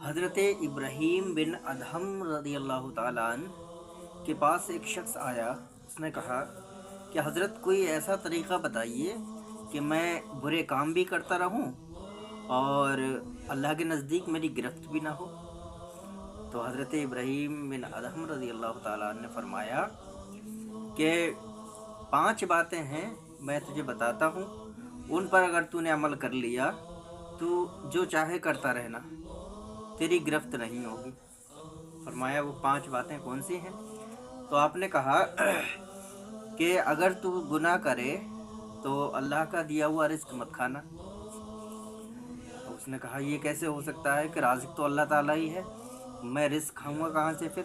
हज़रत इब्राहीम बिन अदहम रज़ियल्लाहु ताला अन्हु के पास एक शख्स आया। उसने कहा कि हज़रत कोई ऐसा तरीक़ा बताइए कि मैं बुरे काम भी करता रहूं और अल्लाह के नज़दीक मेरी गिरफ्त भी ना हो। तो हज़रत इब्राहीम बिन अदहम रज़ियल्लाहु ताला अन्हु ने फरमाया कि 5 बातें हैं, मैं तुझे बताता हूँ, उन पर अगर तूने अमल कर लिया तो जो चाहे करता रहना, तेरी गिरफ्त नहीं होगी। फरमाया वो 5 बातें कौन सी हैं? तो आपने कहा कि अगर तू गुनाह करे तो अल्लाह का दिया हुआ रिस्क मत खाना। तो उसने कहा ये कैसे हो सकता है कि राज़िक तो अल्लाह ताला ही है, मैं रिस्क खाऊंगा कहाँ से? फिर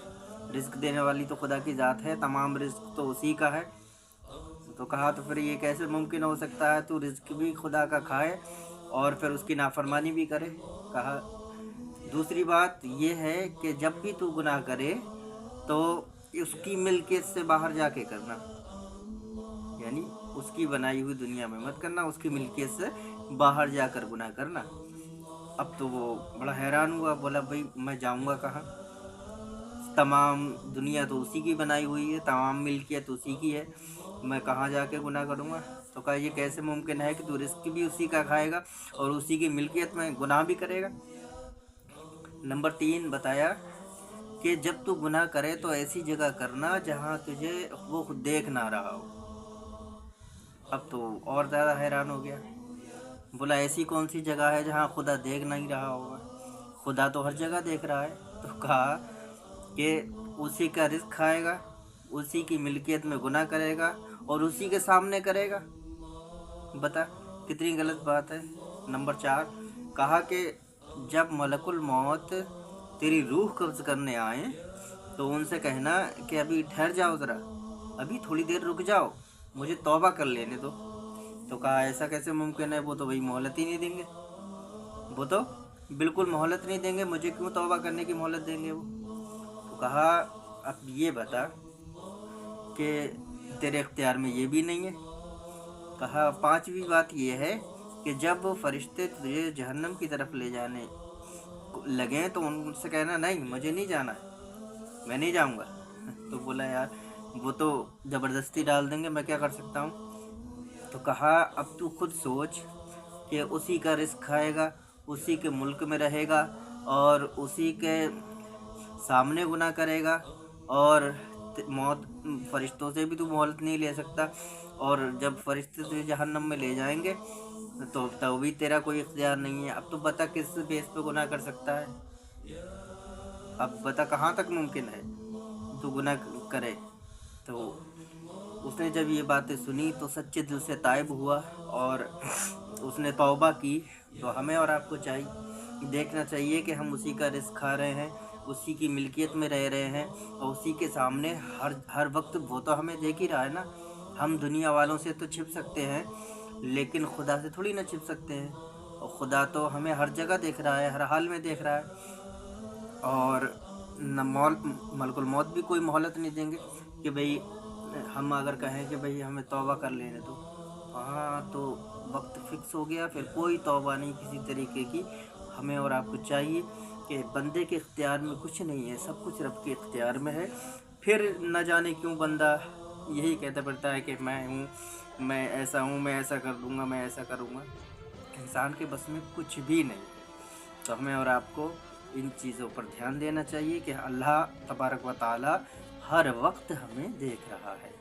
रिस्क देने वाली तो खुदा की ज़ात है, तमाम रिस्क तो उसी का है। तो कहा तो फिर ये कैसे मुमकिन हो सकता है तू रिस्क भी खुदा का खाए और फिर उसकी नाफरमानी भी करे? कहा दूसरी बात ये है कि जब भी तू गुनाह करे तो उसकी मिल्कियत से बाहर जाके करना, यानी उसकी बनाई हुई दुनिया में मत करना, उसकी मिल्कियत से बाहर जाकर गुनाह करना। अब तो वो बड़ा हैरान हुआ, बोला भाई मैं जाऊंगा कहाँ? तमाम दुनिया तो उसी की बनाई हुई है, तमाम मिल्कियत उसी की है, मैं कहाँ जाके गुनाह करूँगा? तो कहा ये कैसे मुमकिन है कि तू रिस्क भी उसी का खाएगा और उसी की मिल्कियत में गुनाह भी करेगा? नंबर 3 बताया कि जब तू गुनाह करे तो ऐसी जगह करना जहाँ तुझे वो देख ना रहा हो। अब तो और ज़्यादा हैरान हो गया, बोला ऐसी कौन सी जगह है जहाँ खुदा देख नहीं रहा होगा? खुदा तो हर जगह देख रहा है। तो कहा कि उसी का रिस्क खाएगा, उसी की मिल्कियत में गुनाह करेगा और उसी के सामने करेगा। बता कितनी गलत बात है। नंबर 4 कहा कि जब मलकुल मौत तेरी रूह कब्ज़ करने आए तो उनसे कहना कि अभी ठहर जाओ ज़रा, अभी थोड़ी देर रुक जाओ, मुझे तौबा कर लेने दो। तो कहा ऐसा कैसे मुमकिन है, वो तो भाई मोहलत ही नहीं देंगे, वो तो बिल्कुल मोहलत नहीं देंगे, मुझे क्यों तौबा करने की मोहलत देंगे वो? तो कहा अब ये बता कि तेरे इख्तियार में ये भी नहीं है। कहा 5वीं बात ये है कि जब फरिश्ते तुझे जहन्नम की तरफ ले जाने लगे तो उनसे कहना नहीं मुझे नहीं जाना है, मैं नहीं जाऊंगा। तो बोला यार वो तो ज़बरदस्ती डाल देंगे, मैं क्या कर सकता हूँ? तो कहा अब तू खुद सोच कि उसी का रिस्क खाएगा, उसी के मुल्क में रहेगा और उसी के सामने गुनाह करेगा और मौत फरिश्तों से भी तू मोहलत नहीं ले सकता, और जब फरिश्ते तुझे जहन्नम में ले जाएंगे तो तब भी तेरा कोई इख्तियार नहीं है। अब तो बता किस बेस पे गुनाह कर सकता है? अब बता कहाँ तक मुमकिन है तू गुनाह करे? तो उसने जब ये बातें सुनी तो सच्चे दिल से ताइब हुआ और उसने तौबा की। तो हमें और आपको चाहिए देखना चाहिए कि हम उसी का रिस्क खा रहे हैं, उसी की मिल्कियत में रह रहे हैं और उसी के सामने हर वक्त वो तो हमें देख ही रहा है ना। हम दुनिया वालों से तो छिप सकते हैं लेकिन खुदा से थोड़ी ना छिप सकते हैं, और खुदा तो हमें हर जगह देख रहा है, हर हाल में देख रहा है। और न मलकुल मौत भी कोई मोहलत नहीं देंगे कि भाई हम अगर कहें कि भाई हमें तौबा कर लेने दो, हाँ तो वक्त फिक्स हो गया, फिर कोई तौबा नहीं किसी तरीके की। हमें और आपको चाहिए कि बंदे के इख्तियार में कुछ नहीं है, सब कुछ रब के इख्तियार में है। फिर न जाने क्यों बंदा यही कहता पड़ता है कि मैं हूँ, मैं ऐसा हूँ, मैं ऐसा कर दूँगा, मैं ऐसा करूँगा। इंसान के बस में कुछ भी नहीं है। तो हमें और आपको इन चीज़ों पर ध्यान देना चाहिए कि अल्लाह तबारक व ताला हर वक्त हमें देख रहा है।